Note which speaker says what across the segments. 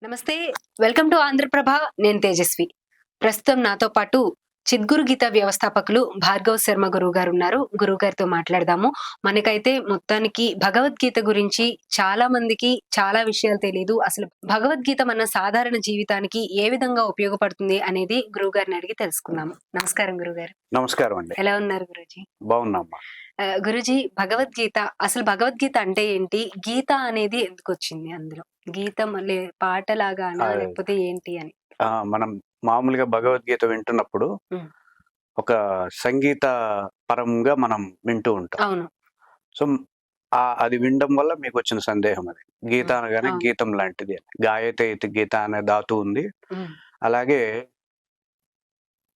Speaker 1: నమస్తే. Welcome to Andhraprabha. నేను తేజస్వి. ప్రస్తుతం నాతో పాటు చిద్గురు గీత వ్యవస్థాపకులు భార్గవ్ శర్మ గురువు గారు ఉన్నారు. గురువు గారితో మాట్లాడదాము. మనకైతే మొత్తానికి భగవద్గీత గురించి చాలా మందికి చాలా విషయాలు తెలీదు. అసలు భగవద్గీత మన సాధారణ జీవితానికి ఏ విధంగా ఉపయోగపడుతుంది అనేది గురువు గారిని అడిగి తెలుసుకుందాము. నమస్కారం గురుగారు.
Speaker 2: నమస్కారం అండి.
Speaker 1: ఎలా ఉన్నారు గురూజీ?
Speaker 2: బాగున్నామ్మా.
Speaker 1: గురూజీ, భగవద్గీత అసలు భగవద్గీత అంటే ఏంటి? గీత అనేది ఎందుకొచ్చింది అందులో? గీత మళ్ళీ పాటలాగానా?
Speaker 2: ఆ!
Speaker 1: లేకపోతే ఏంటి అని?
Speaker 2: మనం మామూలుగా భగవద్గీత వింటున్నప్పుడు
Speaker 1: హ్మ్.
Speaker 2: ఒక సంగీత పరంగా మనం వింటూ ఉంటాం.
Speaker 1: అవును.
Speaker 2: సో, అది వినడం వల్ల మీకొచ్చిన సందేహం అది. గీత
Speaker 1: హ్మ్.
Speaker 2: అనగానే
Speaker 1: అవును.
Speaker 2: గీతం లాంటిది అని. గాయతే ఇతి గీత అనే ధాతువు ఉంది.
Speaker 1: హ్మ్.
Speaker 2: అలాగే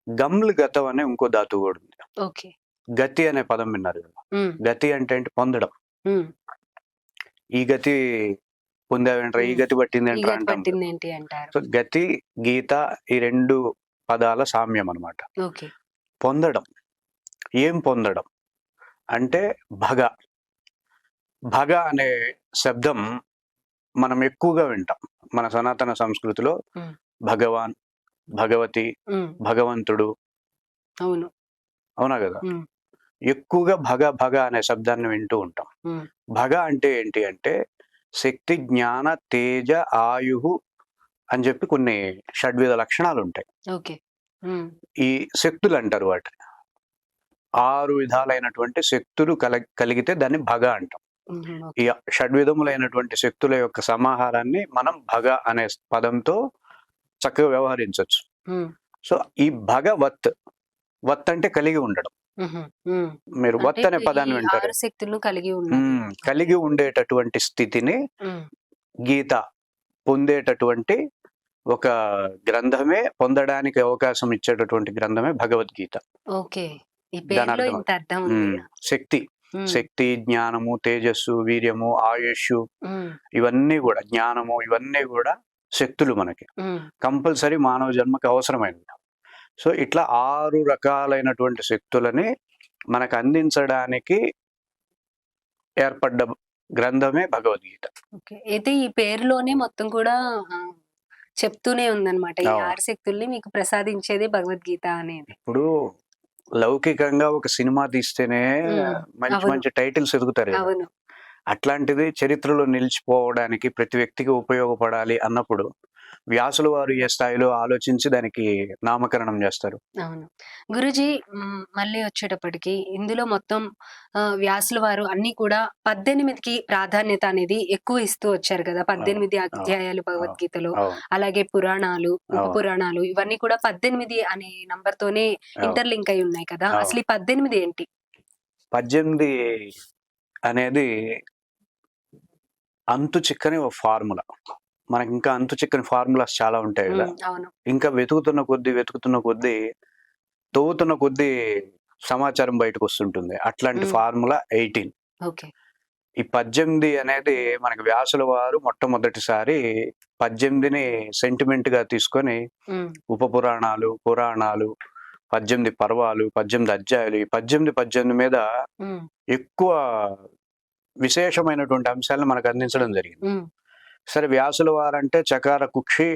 Speaker 2: గమ్‌లు గతం అనే ఇంకో ధాతువు కూడా ఉంది.
Speaker 1: ఓకే.
Speaker 2: గతి అనే పదం విన్నారు కదా!
Speaker 1: హ్మ్.
Speaker 2: గతి అంటే ఏంటి? పొందడం.
Speaker 1: హ్మ్.
Speaker 2: ఈ గతి పొందావేంట్రా? ఈ
Speaker 1: హ్మ్.
Speaker 2: గతి
Speaker 1: ఈ
Speaker 2: పట్టిందేంట్రా
Speaker 1: గతి
Speaker 2: అంటాం కదా!
Speaker 1: పట్టిందేంటి అంటారు.
Speaker 2: సో, గతి, గీత ఈ 2 పదాల సామ్యం అన్నమాట.
Speaker 1: ఓకే.
Speaker 2: పొందడం. ఏం పొందడం? అంటే భగ. భగ అనే శబ్దం మనం ఎక్కువగా వింటాం. మన సనాతన సంస్కృతిలో
Speaker 1: హ్మ్.
Speaker 2: భగవాన్, భగవతి,
Speaker 1: హ్మ్.
Speaker 2: భగవంతుడు.
Speaker 1: అవును.
Speaker 2: అవునా గదా!
Speaker 1: హ్మ్.
Speaker 2: ఎక్కువగా భగ, భగ అనే శబ్దాన్ని వింటూ ఉంటాం.
Speaker 1: హ్మ్.
Speaker 2: భగ అంటే ఏంటి అంటే శక్తి, జ్ఞాన, తేజ, ఆయుః అని చెప్పి కొన్ని షడ్విధ లక్షణాలుంటాయి.
Speaker 1: ఓకే. హ్మ్.
Speaker 2: ఈ శక్తులంటారు వాటిని. 6 విధాలైనటువంటి శక్తులు కలిగితే దాన్ని భగ అంటాం.
Speaker 1: హుహు.
Speaker 2: ఈ
Speaker 1: ఓకే.
Speaker 2: షడ్విధములైనటువంటి శక్తుల యొక్క సమాహారాన్ని మనం భగ అనే పదంతో చక్కగా వ్యవహరించొచ్చు.
Speaker 1: హ్మ్.
Speaker 2: సో, ఈ భగవత్, వత్ అంటే కలిగి ఉండడం.
Speaker 1: హుహు. హ్మ్.
Speaker 2: మీరు
Speaker 1: అంటే
Speaker 2: వత్ అనే
Speaker 1: ఈ
Speaker 2: పదాన్ని వింటారే.
Speaker 1: 6 శక్తులను కలిగి ఉన్నది. ఓకే.
Speaker 2: కలిగి ఉండేటటువంటి స్థితిని
Speaker 1: హ్మ్.
Speaker 2: గీత పొందేటటువంటి ఒక గ్రంథమే, పొందడానికి అవకాశం ఇచ్చేటటువంటి గ్రంథమే భగవద్గీత.
Speaker 1: ఓకే. ఈ
Speaker 2: దాని
Speaker 1: పేరులో
Speaker 2: అర్థం
Speaker 1: ఇంత
Speaker 2: అది.
Speaker 1: అర్థం ఉంది.
Speaker 2: శక్తి.
Speaker 1: హ్మ్.
Speaker 2: శక్తి, జ్ఞానము, తేజస్సు, వీర్యము, ఆయుష్షు
Speaker 1: హ్మ్.
Speaker 2: ఇవన్నీ గూడా జ్ఞానము ఇవన్నీ గూడా శక్తులు మనకి.
Speaker 1: హ్మ్.
Speaker 2: కంపల్సరీ మానవ జన్మకి అవసరమైనవి. సో, ఇట్లా 6 రకాలైనటువంటి శక్తులని మనకు అందించడానికి ఏర్పడ్డ గ్రంథమే భగవద్గీత.
Speaker 1: ఓకే. అయితే ఈ పేరులోనే మొత్తం కూడా ఆహ్, చెప్తూనే ఉందన్నమాట. ఈ
Speaker 2: అవును.
Speaker 1: 6 శక్తుల్ని మీకు ప్రసాదించేదే భగవద్గీత అనేది.
Speaker 2: ఇప్పుడు లౌకికంగా ఒక సినిమా తీస్తేనే
Speaker 1: హ్మ్.
Speaker 2: మంచి
Speaker 1: అవును.
Speaker 2: మంచి టైటిల్స్ ఎదుగుతారు గదా!
Speaker 1: అవును.
Speaker 2: అట్లాంటిది చరిత్రలో నిలిచిపోవడానికి ప్రతి వ్యక్తికి ఉపయోగపడాలి అన్నప్పుడు వ్యాసుల వారు ఏ స్థాయిలో ఆలోచించి దానికి నామకరణం జేస్తారు.
Speaker 1: అవును. గురూజీ, మళ్ళీ వచ్చేటప్పటికి ఇందులో మొత్తం వ్యాసుల వారు అన్నీ కూడా 18కి ప్రాధాన్యత అనేది ఎక్కువ ఇస్తూ వచ్చారు కదా!
Speaker 2: అవును.
Speaker 1: 18
Speaker 2: అవును.
Speaker 1: అధ్యాయాలు
Speaker 2: అవును.
Speaker 1: భగవద్గీతలో.
Speaker 2: అవును.
Speaker 1: అలాగే పురాణాలు, ఉప
Speaker 2: అవును.
Speaker 1: పురాణాలు ఇవన్నీ కూడా 18 అనే నంబర్‌తోనే
Speaker 2: అవును.
Speaker 1: ఇంటర్‌లింక్ అయ్యి ఉన్నాయి కదా!
Speaker 2: అవును.
Speaker 1: అసలు ఈ 18 ఏంటి?
Speaker 2: 18 అనేది అంతు చిక్కని ఓ ఫార్ములా. మనకింకా అంతు చిక్కని ఫార్ములాస్ చాలా ఉంటాయి గదా!
Speaker 1: అవును.
Speaker 2: ఇంకా వెతుకుతున్న కొద్దీ, తవ్వుతున్న కొద్దీ సమాచారం బయటకొస్తుంటుంది. అట్లాంటి
Speaker 1: హ్మ్.
Speaker 2: ఫార్ములా 18.
Speaker 1: ఓకే.
Speaker 2: ఈ 18 అనేది మనకి వ్యాసుల వారు మొట్టమొదటిసారి 18ని సెంటిమెంట్‌గా తీసుకొని
Speaker 1: హ్మ్.
Speaker 2: ఉపపురాణాలు, పురాణాలు, 18 పర్వాలు, 18 అధ్యాయాలు ఈ 18 మీద
Speaker 1: హ్మ్.
Speaker 2: ఎక్కువ విశేషమైనటువంటి అంశాలను మనకు అందించడం జరిగింది.
Speaker 1: హ్మ్.
Speaker 2: సరే వ్యాసుల వారంటే చకార కుక్షి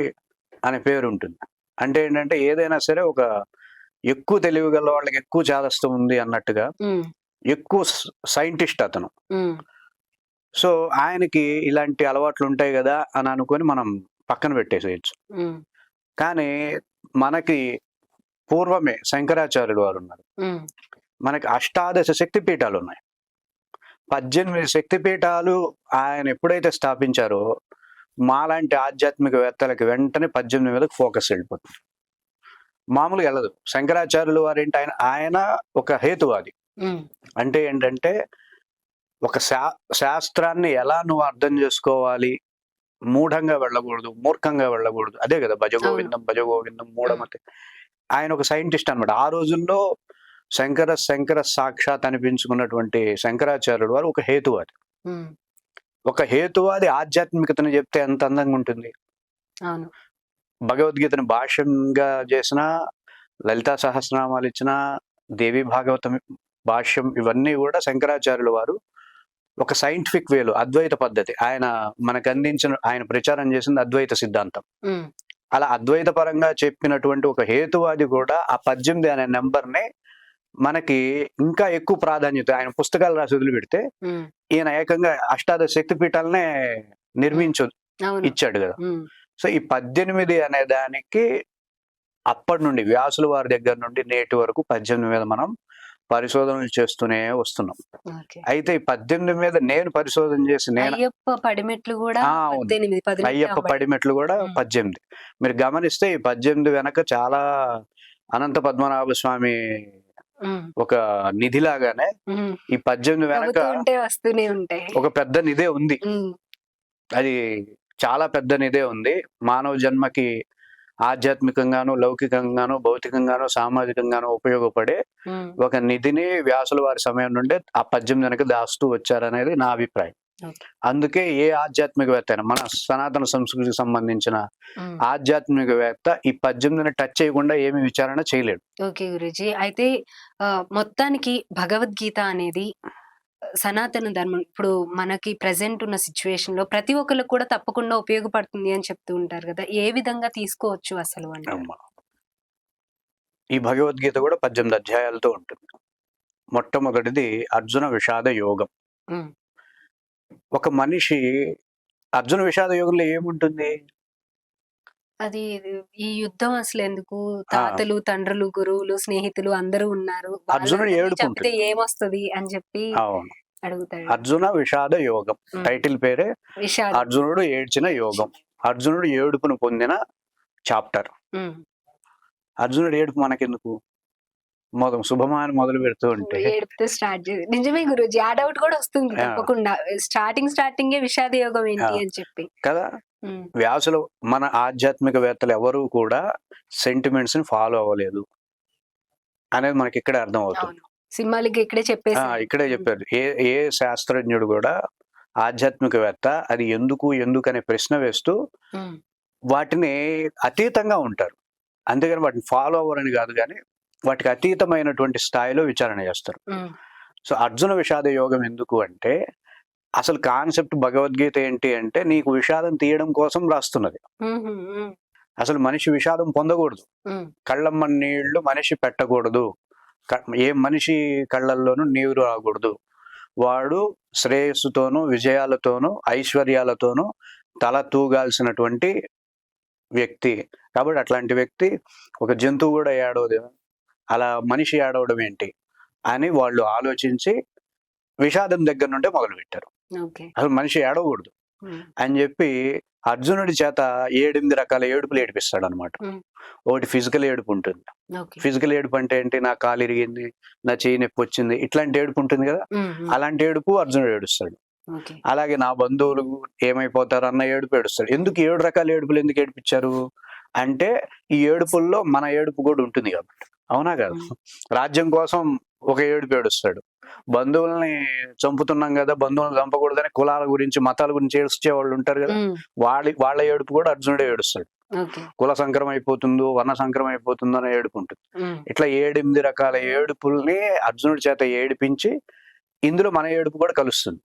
Speaker 2: అనే పేరుంటుంది. అంటే ఏంటంటే ఏదైనా సరే ఒక ఎక్కువ తెలివి గల వాళ్ళకి ఎక్కువ చాదస్తం ఉంది అన్నట్టుగా
Speaker 1: హ్మ్.
Speaker 2: ఎక్కువ సైంటిస్ట్ అతను.
Speaker 1: హ్మ్.
Speaker 2: సో, ఆయనకి ఇలాంటి అలవాట్లుంటాయి గదా! అని అనుకోని మనం పక్కన పెట్టేసేయొచ్చు.
Speaker 1: హ్మ్.
Speaker 2: కానీ మనకి పూర్వమే శంకరాచార్యులు వారున్నారు.
Speaker 1: హ్మ్.
Speaker 2: మనకి అష్టాదశ శక్తి పీఠాలున్నాయి. 18 శక్తి పీఠాలు ఆయన ఎప్పుడైతే స్థాపించారో, మాలాంటి ఆధ్యాత్మికవేత్తలకి వెంటనే 18 మీదకి ఫోకస్ ఎళ్ళిపోతుంది. మామూలుగా ఎళ్ళదు. శంకరాచార్యులు వారేంటి ఆయన ఒక హేతువాది.
Speaker 1: హ్మ్.
Speaker 2: అంటే ఏంటంటే, ఒక శాస్త్రాన్ని ఎలా నువ్వు అర్థం జేసుకోవాలి, మూఢంగా వెళ్ళగూడదు, మూర్ఖంగా వెళ్ళగూడదు. అదే గదా!
Speaker 1: అవును.
Speaker 2: భజగోవిందం, భజగోవిందం
Speaker 1: హ్మ్.
Speaker 2: మూఢమతి. ఆయన ఒక సైంటిస్ట్ అన్నమాట. ఆ రోజుల్లో శంకర సాక్షాత్ అనిపించుకున్నటువంటి శంకరాచార్యులు వారు ఒక హేతువాది.
Speaker 1: హ్మ్.
Speaker 2: ఒక హేతువాది ఆధ్యాత్మికతను జెప్తే ఎంత అందంగుంటుంది.
Speaker 1: అవును.
Speaker 2: భగవద్గీతను భాష్యంగా జేసినా, లలితా సహస్రనామాలిచ్చినా, దేవి భాగవతం భాష్యం ఇవన్నీ గూడా శంకరాచార్యుల వారు ఒక సైంటిఫిక్ వేలో అద్వైత పద్ధతి ఆయన మనకు అందించిన, ఆయన ప్రచారం చేసింది అద్వైత సిద్ధాంతం.
Speaker 1: ఉమ్,
Speaker 2: అలా అద్వైత పరంగా చెప్పినటువంటి ఒక హేతువాది కూడా ఆ 18 అనే నెంబర్ని మనకి ఇంకా ఎక్కువ ప్రాధాన్యత, ఆయన పుస్తకాలు రాసి వదిలిపెడితే
Speaker 1: ఉమ్,
Speaker 2: ఈయన ఏకంగా అష్టాదశ శక్తి పీఠాలనే నిర్మించు
Speaker 1: అవును.
Speaker 2: ఇచ్చాడు కదా.
Speaker 1: ఉమ్,
Speaker 2: సో ఈ 18 అనే దానికి అప్పటి నుండి వ్యాసుల వారి దగ్గర నుండి నేటి వరకు 18 మీద మనం పరిశోధనలు చేస్తూనే వస్తున్నాం.
Speaker 1: ఓకే.
Speaker 2: అయితే ఈ 18 మీద నేను పరిశోధన చేసి నేను
Speaker 1: అయ్యప్ప పడిమెట్లు కూడా
Speaker 2: అవును.
Speaker 1: 18 10
Speaker 2: అయ్యప్ప పడిమెట్లు కూడా 18. మీరు గమనిస్తే ఈ 18 వెనక చాలా అనంత పద్మనాభ స్వామి ఒక నిధి లాగానే ఈ 18 వెనక
Speaker 1: ఉంటే వస్తూనే ఉంటాయి.
Speaker 2: ఒక పెద్ద నిధే ఉంది. అది చాలా పెద్ద నిధే ఉంది. మానవ జన్మకి ఆధ్యాత్మికంగాను, లౌకికంగాను, భౌతికంగాను, సామాజికంగాను ఉపయోగపడే ఒక నిధిని వ్యాసుల వారి సమయం నుండే ఆ 18 వెనక దాస్తూ వచ్చారనేది నా అభిప్రాయం. అందుకే ఏ ఆధ్యాత్మికవేత్త అయినా, మన సనాతన సంస్కృతికి సంబంధించిన ఆధ్యాత్మికవేత్త ఈ 18ని టచ్ చేయకుండా ఏమి విచారణ చేయలేడు.
Speaker 1: ఓకే గురూజీ. అయితే మొత్తానికి భగవద్గీత అనేది సనాతన ధర్మం ఇప్పుడు మనకి ప్రెసెంట్ ఉన్న సిచ్యువేషన్ లో ప్రతి ఒక్కరికి కూడా తప్పకుండా ఉపయోగపడుతుంది అని చెప్తూ ఉంటారు కదా. ఏ విధంగా తీసుకోవచ్చు అసలు అంటే?
Speaker 2: ఈ భగవద్గీత కూడా 18 అధ్యాయాలతో ఉంటుంది. మొట్టమొదటిది అర్జున విషాద యోగం. ఒక మనిషి అర్జున విషాద యోగంలో ఏముంటుంది?
Speaker 1: అది ఈ యుద్ధం అసలు ఎందుకు, తాతలు, తండ్రులు, గురువులు, స్నేహితులు అందరూ ఉన్నారు,
Speaker 2: అర్జునుడు ఏడుపు
Speaker 1: ఏమొస్తుంది అని చెప్పి అడుగుతాడు.
Speaker 2: అర్జున విషాద యోగం టైటిల్ పేరే అర్జునుడు ఏడ్చిన యోగం. అర్జునుడు ఏడుపును పొందిన చాప్టర్. అర్జునుడు ఏడుపు మనకెందుకు? శుభమాని మొదలు పెడుతూ ఉంటే
Speaker 1: ఏడుపుతో స్టార్ట్ చేసి నిజమే గురూజీ, ఆ డౌట్ కూడా వస్తుంది తప్పకుండా. స్టార్టింగే విషాద యోగం ఏంటి అని చెప్పి కదా.
Speaker 2: వ్యాసులు మన ఆధ్యాత్మికవేత్తలు ఎవరు కూడా సెంటిమెంట్స్ ని ఫాలో అవ్వలేదు అనేది మనకి ఇక్కడే అర్థం అవుతుంది.
Speaker 1: సింబాలిక్ ఇక్కడే
Speaker 2: చెప్పారు. ఏ శాస్త్రజ్ఞుడు కూడా ఆధ్యాత్మికవేత్త అది ఎందుకు అనే ప్రశ్న వేస్తూ వాటిని అతీతంగా ఉంటారు. అంతేగాని వాటిని ఫాలో అవ్వరని కాదు, కానీ వాటికి అతీతమైనటువంటి స్థాయిలో విచారణ చేస్తారు. సో అర్జున విషాద యోగం ఎందుకు అంటే, అసలు కాన్సెప్ట్ భగవద్గీత ఏంటి అంటే నీకు విషాదం తీయడం కోసం రాస్తున్నది. అసలు మనిషి విషాదం పొందకూడదు, కళ్ళమ్మ నీళ్లు మనిషి పెట్టకూడదు, ఏ మనిషి కళ్ళల్లోనూ నీరు రాకూడదు. వాడు శ్రేయస్సుతోనూ, విజయాలతోనూ, ఐశ్వర్యాలతోనూ తల తూగాల్సినటువంటి వ్యక్తి. కాబట్టి అట్లాంటి వ్యక్తి ఒక జంతువు కూడా ఏడవదు, అలా మనిషి ఏడవడం ఏంటి అని వాళ్ళు ఆలోచించి విషాదం దగ్గర నుండే మొదలు పెట్టారు. అసలు మనిషి ఏడవకూడదు అని చెప్పి అర్జునుడి చేత 7-8 రకాల ఏడుపులు ఏడిపిస్తాడు అనమాట. ఒకటి ఫిజికల్ ఏడుపు ఉంటుంది. ఫిజికల్ ఏడుపు అంటే ఏంటి? నా కాలు ఇరిగింది, నా చెయ్యి నొప్పి వచ్చింది, ఇట్లాంటి ఏడుపు ఉంటుంది కదా. అలాంటి ఏడుపు అర్జునుడు ఏడుస్తాడు. అలాగే నా బంధువులు ఏమైపోతారు అన్న ఏడుపు ఏడుస్తాడు. ఎందుకు 7 రకాల ఏడుపులు ఎందుకు ఏడిపించారు అంటే, ఈ ఏడుపుల్లో మన ఏడుపు కూడా ఉంటుంది కాబట్టి. అవునా కాదు? రాజ్యం కోసం ఒక ఏడుపు ఏడుస్తాడు, బంధువుల్ని చంపుతున్నాం కదా, బంధువులను చంపకూడదని కులాల గురించి, మతాల గురించి ఏడ్చే వాళ్ళు ఉంటారు కదా, వాళ్ళ ఏడుపు కూడా అర్జునుడే ఏడుస్తాడు. కుల సంక్రమం అయిపోతుందో, వర్ణ సంక్రమం అయిపోతుందో అనే ఏడుపు ఉంటుంది. ఇట్లా 7-8 రకాల ఏడుపుల్ని అర్జునుడి చేత ఏడిపించి ఇందులో మన ఏడుపు కూడా కలుస్తుంది.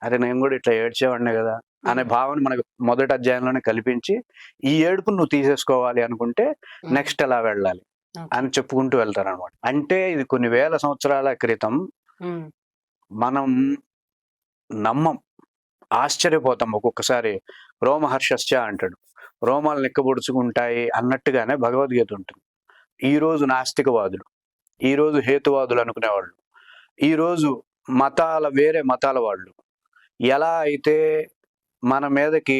Speaker 2: అరే నేను కూడా ఇట్లా ఏడ్చేవాడినే కదా అనే భావన మనకు మొదటి అధ్యాయంలోనే కల్పించి, ఈ ఏడుపును నువ్వు తీసేసుకోవాలి అనుకుంటే నెక్స్ట్ ఎలా వెళ్ళాలి అని చెప్పుకుంటూ వెళ్తారు అనమాట. అంటే ఇది కొన్ని వేల సంవత్సరాల క్రితం మనం నమ్మం, ఆశ్చర్యపోతాం ఒక్కొక్కసారి. రోమహర్షశ్చ అంటాడు, రోమాలు నిక్కబొడుచుకుంటాయి అన్నట్టుగానే భగవద్గీత ఉంటుంది. ఈ రోజు నాస్తికవాదులు, ఈ రోజు హేతువాదులు అనుకునేవాళ్ళు, ఈ రోజు వేరే మతాల వాళ్ళు ఎలా అయితే మన మీదకి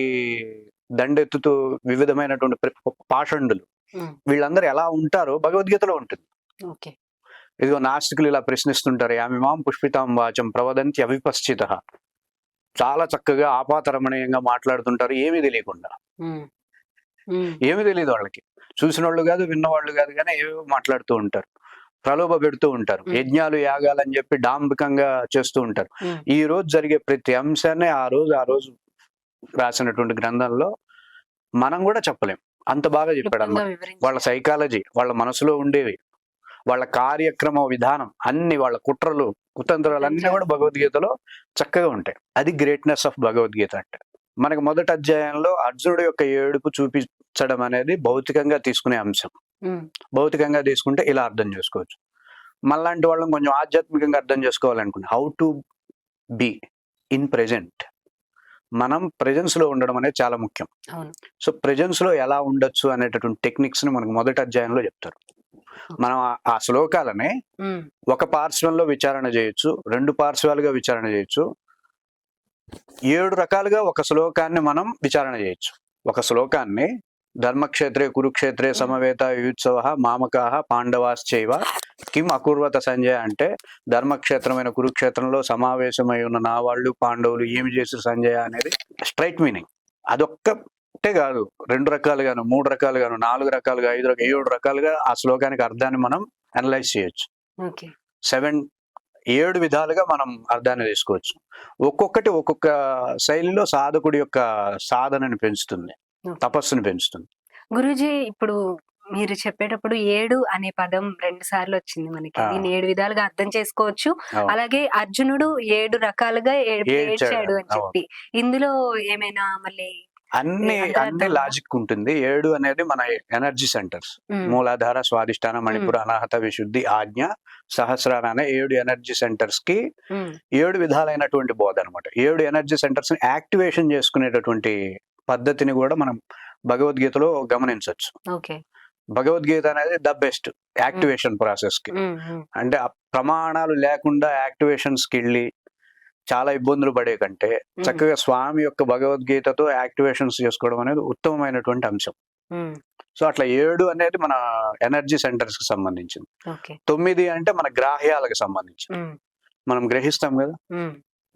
Speaker 2: దండెత్తుతూ వివిధమైనటువంటి పాషండులు వీళ్ళందరూ ఎలా ఉంటారో భగవద్గీతలో ఉంటుంది. ఇదిగో నాస్తికులు ఇలా ప్రశ్నిస్తుంటారు, యామిమాం పుష్పితాం వాచం ప్రవదంతి అవిపశ్చిత. చాలా చక్కగా ఆపాతరమణీయంగా మాట్లాడుతుంటారు, ఏమీ తెలియకుండా. ఏమీ తెలియదు వాళ్ళకి, చూసిన వాళ్ళు కాదు, విన్నవాళ్ళు కాదు, కానీ ఏవో మాట్లాడుతూ ఉంటారు, ప్రలోభ పెడుతూ ఉంటారు, యజ్ఞాలు యాగాలు అని చెప్పి డాంబికంగా చేస్తూ ఉంటారు. ఈ రోజు జరిగే ప్రతి అంశాన్ని ఆ రోజు రాసినటువంటి గ్రంథంలో మనం కూడా చెప్పలేం, అంత బాగా చెప్పాడు అన్నమాట. వాళ్ళ సైకాలజీ, వాళ్ళ మనసులో ఉండేవి, వాళ్ళ కార్యక్రమ విధానం అన్ని వాళ్ళ కుట్రలు కుతంత్రాలు అన్ని కూడా భగవద్గీతలో చక్కగా ఉంటాయి. అది గ్రేట్నెస్ ఆఫ్ భగవద్గీత అంటే. మనకి మొదటి అధ్యాయంలో అర్జునుడు యొక్క ఏడుపు చూపించడం అనేది భౌతికంగా తీసుకునే అంశం. భౌతికంగా తీసుకుంటే ఇలా అర్థం చేసుకోవచ్చు. మళ్ళాంటి వాళ్ళని కొంచెం ఆధ్యాత్మికంగా అర్థం చేసుకోవాలనుకుంటే how to be in present. మనం ప్రెజెన్స్ లో ఉండడం అనేది చాలా ముఖ్యం. సో ప్రెజెన్స్ లో ఎలా ఉండొచ్చు అనేటటువంటి టెక్నిక్స్ ని మనకు మొదటి అధ్యాయంలో చెప్తారు. మనం ఆ శ్లోకాలని ఒక పార్శ్వంలో విచారణ చేయొచ్చు, 2 పార్శ్వాలుగా విచారణ చేయొచ్చు, 7 రకాలుగా ఒక శ్లోకాన్ని మనం విచారణ చేయొచ్చు. ఒక శ్లోకాన్ని ధర్మక్షేత్రే కురుక్షేత్రే సమవేత యుత్సవ మామకాహ పాండవాశ్చైవ కిం అకుర్వత సంజయ అంటే ధర్మక్షేత్రమైన కురుక్షేత్రంలో సమావేశమై ఉన్న నా వాళ్ళు పాండవులు ఏమి చేశారు సంజయ అనేది స్ట్రైట్ మీనింగ్. అదొక్కటే కాదు, 2 రకాలుగాను 3 రకాలుగాను 4 రకాలుగా 5 రకాలు 7 రకాలుగా ఆ శ్లోకానికి అర్థాన్ని మనం అనలైజ్ చేయొచ్చు. 7 విధాలుగా మనం అర్థాన్ని తీసుకోవచ్చు. ఒక్కొక్కటి ఒక్కొక్క శైలిలో సాధకుడి యొక్క సాధనని పెంచుతుంది, తపస్సుని పెంచుతుంది.
Speaker 1: గురూజీ, ఇప్పుడు మీరు చెప్పేటప్పుడు 7 అనే పదం 2 సార్లు వచ్చింది మనకి. దీన్ని 7 విధాలుగా అర్థం చేసుకోవచ్చు. అలాగే అర్జునుడు 7 రకాలుగా ఏడ్చాడు అని చెప్పి, ఇందులో ఏమైనా మళ్ళీ
Speaker 2: అన్ని లాజిక్ ఉంటుంది. 7 అనేది మన ఎనర్జీ సెంటర్స్, మూలాధార, స్వాధిష్టాన, మణిపుర, అనాహత, విశుద్ధి, ఆజ్ఞ, సహస్రార అనే 7 ఎనర్జీ సెంటర్స్ కి 7 విధాలైనటువంటి బోధ అనమాట. 7 ఎనర్జీ సెంటర్స్ ని యాక్టివేషన్ చేసుకునేటటువంటి పద్ధతిని కూడా మనం భగవద్గీతలో గమనించవచ్చు. భగవద్గీత అనేది ద బెస్ట్ యాక్టివేషన్ ప్రాసెస్ కి. అంటే ఆ ప్రమాణాలు లేకుండా యాక్టివేషన్స్ కి వెళ్ళి చాలా ఇబ్బందులు పడే కంటే చక్కగా స్వామి యొక్క భగవద్గీతతో యాక్టివేషన్స్ చేసుకోవడం అనేది ఉత్తమమైనటువంటి అంశం. సో అట్లా 7 అనేది మన ఎనర్జీ సెంటర్స్ కి సంబంధించింది. 9 అంటే మన గ్రాహ్యాలకు సంబంధించింది. మనం గ్రహిస్తాం కదా,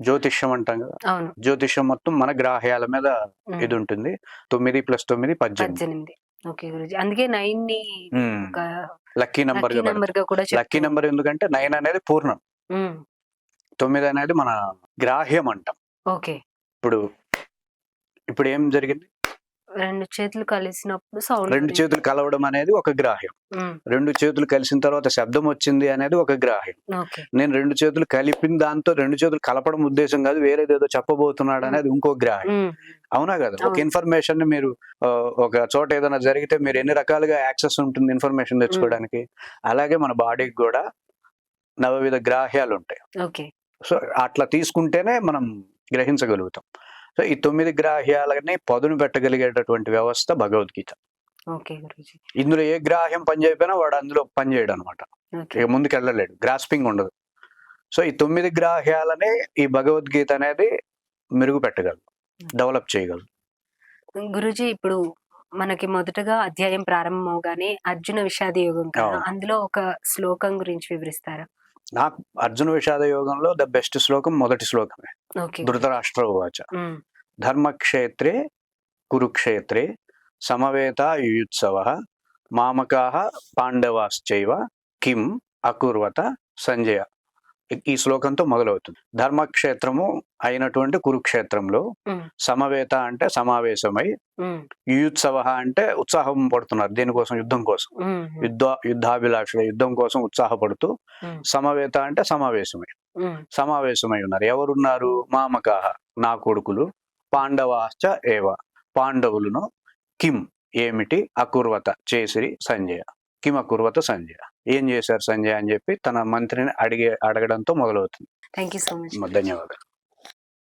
Speaker 2: జ్యోతిష్యం అంటాం కదా, జ్యోతిష్యం మొత్తం మన గ్రాహ్యాల మీద ఇది ఉంటుంది. 9 + 9 18.
Speaker 1: అందుకే 9 ని
Speaker 2: లక్కీ నంబర్ లక్కీ నంబర్ ఎందుకంటే 9 అనేది పూర్ణం, 9 అనేది మన గ్రాహ్యం అంటాం. ఇప్పుడు ఏం జరిగింది,
Speaker 1: 2 చేతులు కలిసినప్పుడు సౌండ్,
Speaker 2: 2 చేతులు కలవడం అనేది ఒక గ్రాహ్యం. 2 చేతులు కలిసిన తర్వాత శబ్దం వచ్చింది అనేది ఒక గ్రాహ్యం. నేను 2 చేతులు కలిపిన దాంతో 2 చేతులు కలపడం ఉద్దేశం కాదు, వేరేదేదో చెప్పబోతున్నాడు అనేది ఇంకో గ్రాహ్యం. అవునా కదా? ఒక ఇన్ఫర్మేషన్ ని మీరు ఒక చోట ఏదైనా జరిగితే మీరు ఎన్ని రకాలుగా యాక్సెస్ ఉంటుంది ఇన్ఫర్మేషన్ తెచ్చుకోవడానికి, అలాగే మన బాడీకి కూడా 9 గ్రాహ్యాలు ఉంటాయి. సో అట్లా తీసుకుంటేనే మనం గ్రహించగలుగుతాం. సో ఈ 9 గ్రాహ్యాలని పదును పెట్టగలిగేటటువంటి వ్యవస్థ భగవద్గీత. ఇందులో ఏ గ్రాహ్యం పని చేయకపోయినా వాడు అందులో పని చేయడు అనమాట, ఇక ముందుకు వెళ్ళలేడు, గ్రాస్పింగ్ ఉండదు. సో ఈ 9 గ్రాహ్యాలనే ఈ భగవద్గీత అనేది మెరుగు పెట్టగలదు, డెవలప్ చేయగలదు.
Speaker 1: గురూజీ, ఇప్పుడు మనకి మొదటగా అధ్యాయం ప్రారంభం అవగానే అర్జున విషాద యోగం కదా, అందులో ఒక శ్లోకం గురించి వివరిస్తారా?
Speaker 2: నాకు అర్జున విషాద యోగంలో ద బెస్ట్ శ్లోకం మొదటి శ్లోకమే. ధృతరాష్ట్ర ఉవాచ ధర్మక్షేత్రే కురుక్షేత్రే సమవేత యుయుత్సవ మామకాహ పాండవాశ్చైవ కిం అకుర్వత సంజయ. ఈ శ్లోకంతో మొదలవుతుంది. ధర్మక్షేత్రము అయినటువంటి కురుక్షేత్రంలో, సమవేత అంటే సమావేశమై, యుయుత్సవ అంటే ఉత్సాహం పడుతున్నారు దేనికోసం, యుద్ధం కోసం, యుద్ధాభిలాషుల యుద్ధం కోసం ఉత్సాహపడుతూ, సమవేత అంటే సమావేశమై ఉన్నారు. ఎవరున్నారు? మామకాహ నా కొడుకులు, పాండవాశ్చ ఏవ పాండవులను, కిం ఏమిటి, అకుర్వత చేసిరి సంజయ, కిం అకుర్వత సంజయ ఏం చేశారు సంజయ్ అని చెప్పి తన మంత్రిని అడగడంతో మొదలవుతుంది.
Speaker 1: Thank you so much.
Speaker 2: ధన్యవాదాలు.